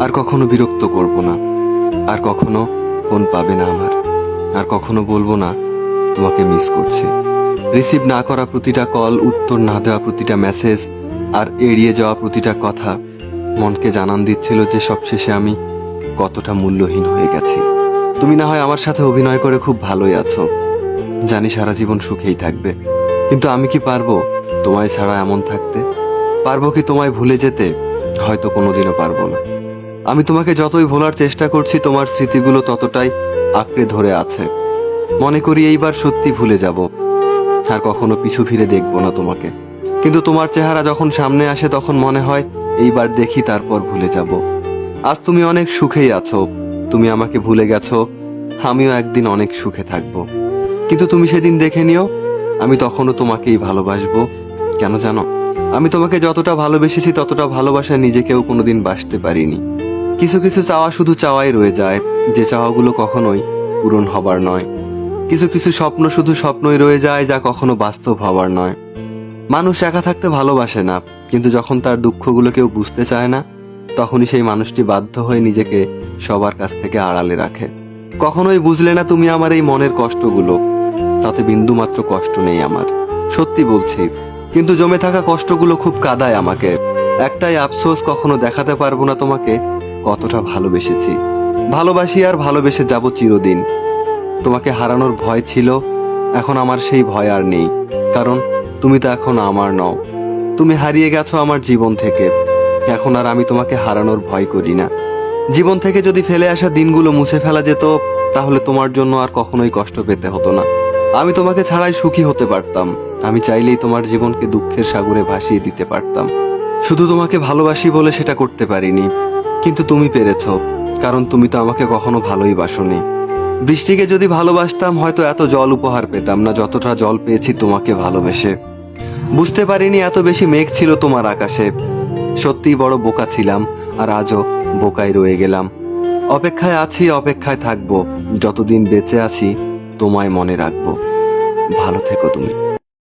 আর কখনো বিরক্ত করব না, আর কখনো ফোন পাবে না আমার, আর কখনো বলবো না তোমাকে মিস করছি। রিসিভ না করা প্রতিটা কল, উত্তর না দেওয়া প্রতিটা মেসেজ, আর এড়িয়ে যাওয়া প্রতিটা কথা মনকে জানান দিচ্ছিল যে সবশেষে আমি কতটা মূল্যহীন হয়ে গেছি। তুমি না হয় আমার সাথে অভিনয় করে খুব ভালোই আছো, জানি সারা জীবন সুখেই থাকবে, কিন্তু আমি কি পারবো তোমায় ছাড়া এমন থাকতে? পারবো কি তোমায় ভুলে যেতে? হয়তো কোনোদিনও পারবো না। আমি তোমাকে যতই ভোলার চেষ্টা করছি, তোমার স্মৃতিগুলো ততটাই আঁকড়ে ধরে আছে। মনে করি এইবার সত্যি ভুলে যাব, আর কখনো পিছু ফিরে দেখবো না তোমাকে। কিন্তু তোমার চেহারা যখন সামনে আসে তখন মনে হয় এইবার দেখি, তারপর ভুলে যাব। আজ তুমি অনেক সুখেই আছো, তুমি আমাকে ভুলে গেছো, আমিও একদিন অনেক সুখে থাকবো। কিন্তু তুমি সেদিন দেখে নিও, আমি তখনও তোমাকেই ভালোবাসবো। কেন জানো? আমি তোমাকে যতটা ভালোবেসেছি ততটা ভালোবাসায় নিজেকেও কোনোদিন বাসতে পারিনি। কিছু কিছু চাওয়া শুধু চাওয়াই রয়ে যায়, যে চাওয়াগুলো কখনোই পূরণ হবার নয়। কিছু কিছু স্বপ্ন শুধু স্বপ্নই রয়ে যায়, যা কখনো বাস্তব হবার নয়। মানুষ একা থাকতে ভালোবাসে না, কিন্তু যখন তার দুঃখগুলো কেউ বুঝতে চায় না, তখনই সেই মানুষটি বাধ্য হয়ে নিজেকে সবার কাছ থেকে আড়ালে রাখে। কখনোই বুঝলে না তুমি আমার এই মনের কষ্টগুলো, তাতে বিন্দুমাত্র কষ্ট নেই আমার, সত্যি বলছি। কিন্তু জমে থাকা কষ্টগুলো খুব কাঁদায় আমাকে। একটাই আফসোস, কখনো দেখাতে পারবো না তোমাকে কতটা ভালোবেসেছি। ভালোবাসি আর ভালোবেসে যাব চিরদিন। তোমাকে হারানোর ভয় ছিল, এখন আমার সেই ভয় আর নেই, কারণ তুমি তো এখন আমার নও। তুমি হারিয়ে গেছো আমার জীবন থেকে, এখন আর আমি তোমাকে হারানোর ভয় করি না। জীবন থেকে যদি ফেলে আসা দিনগুলো মুছে ফেলা যেত, তাহলে তোমার জন্য আর কখনোই কষ্ট পেতে হতো না। আমি তোমাকে ছাড়াই সুখী হতে পারতাম। আমি চাইলেই তোমার জীবনকে দুঃখের সাগরে ভাসিয়ে দিতে পারতাম। শুধু তোমাকে ভালোবাসি বলে সেটা করতে পারিনি, কিন্তু তুমি পেরেছো, কারণ তুমি তো আমাকে কখনো ভালোই বাসোনি। বৃষ্টিকে যদি ভালোবাসতাম, হয়তো এত জল উপহার পেতাম না যতটা জল পেয়েছি তোমাকে ভালোবেসে। বুঝতে পারিনি এত বেশি মেঘ ছিল তোমার আকাশে। সত্যিই বড় বোকা ছিলাম, আর আজও বোকাই রয়ে গেলাম। অপেক্ষায় আছি, অপেক্ষায় থাকবো, যতদিন বেঁচে আছি তোমায় মনে রাখবো। ভালো থেকো তুমি।